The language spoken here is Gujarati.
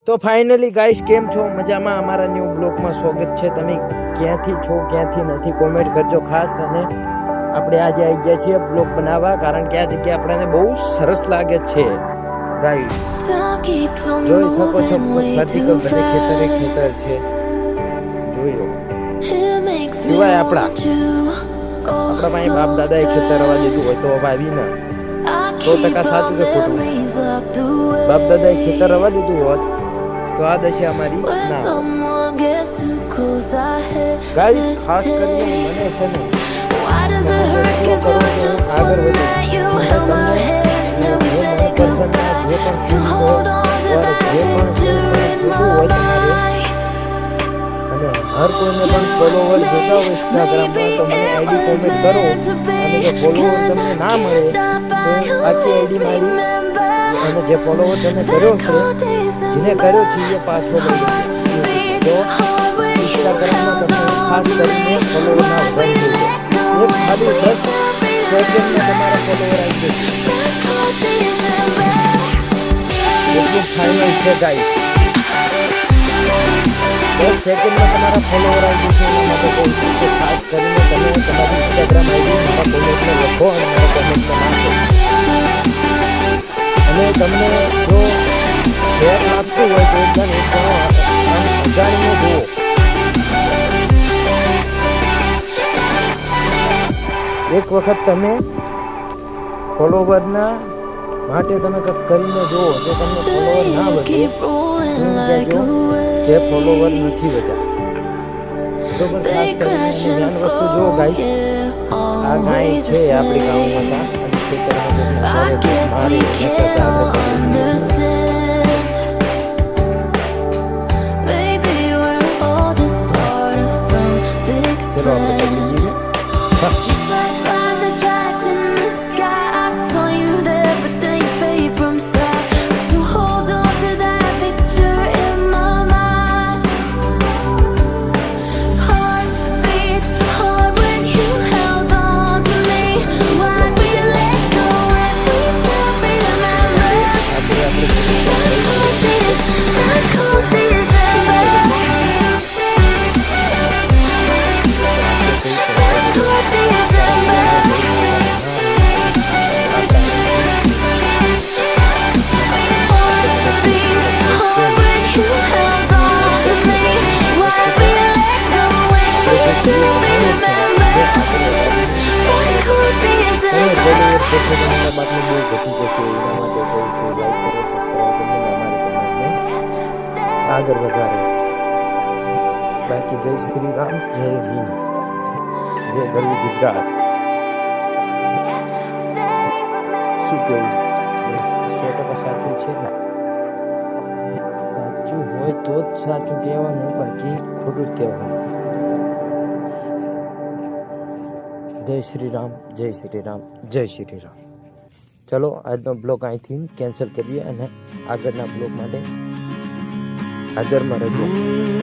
તો ફાઇનલી ગાઈસ કેમ છો? મજામાં? અમારા ન્યૂ બ્લોગમાં સ્વાગત છે. તમે ક્યાંથી છો, ક્યાંથી નથી, કોમેન્ટ કરજો ખાસ. અને આપણે આજે આવી ગયા છીએ બ્લોગ બનાવવા, કારણ કે આ જગ્યા આપણને બહુ સરસ લાગે છે ગાઈસ. જોઈ શકો છો ધરતીકંપ ભલે ખેતરે ખેતર છે. જોઈ લો સિવાય આપણા પાસે બાપ દાદાએ ખેતર રવા દીધું હોય તો વાવી ના 100% સાચું કે ખોટું? બાપ દાદાએ ખેતર રવા દીધું હોત તો આ દશા અમારી ના ગાઈસ. ખાસ કરીને મને છે ને આગળ વધે અને હર કોઈને પણ ફોલોવર જોતા હોય ઇન્સ્ટાગ્રામમાં તો મને આઈડી કોમેન્ટ કરો. અને જો ફોલોવર તમને ના મળે તો આખી આઈડી મારી અને જે ફોલોવર તમે કર્યો છે, જેને કર્યો છે એ પાછો લઈ તો ઇન્સ્ટાગ્રામમાં તમે ખાસ કરીને ફોલોવર ના વધારી દેજો. એક ખાલી 10 સેકન્ડમાં તમારા ફોલોવર આવી જશે. એટલું ફાઇનલ છે ગાઈસ. 10 સેકન્ડમાં તમારા ફોલોવર આવી જશે. એના માટે કહું છું કે ખાસ કરીને તમે તમારી ઇન્સ્ટાગ્રામ આઈડી મારા કોમેન્ટમાં લખો અને મારા કોમેન્ટમાં નાખો. અને તમને જો શેર આપતું હોય તો એકદમ અજાણીને જુઓ. એક વખત તમે ફોલોવરના માટે તમે કંઈક કરીને જુઓ. જો તમને ફોલોવર ના વધે જે ફોલોવર નથી વધ્યા તો પણ ખાસ કરીને ધ્યાન વસ્તુ જુઓ ગાઈસ. આ ગાય છે આપણી ગામમાં અને આગળ વધારો. બાકી જય શ્રી રામ, જય ભીમ, જય ગરવી ગુજરાત. શું કેવું? 100% સાચું છે ને? સાચું હોય તો જ સાચું કહેવાનું, બાકી ખોટું જ કહેવાનું. જય શ્રી રામ, જય શ્રી રામ, જય શ્રી રામ. ચલો આજનો બ્લોગ અહીંથી કેન્સલ કરીએ અને આગળના બ્લોગ માટે હાજરમાં રહેજો.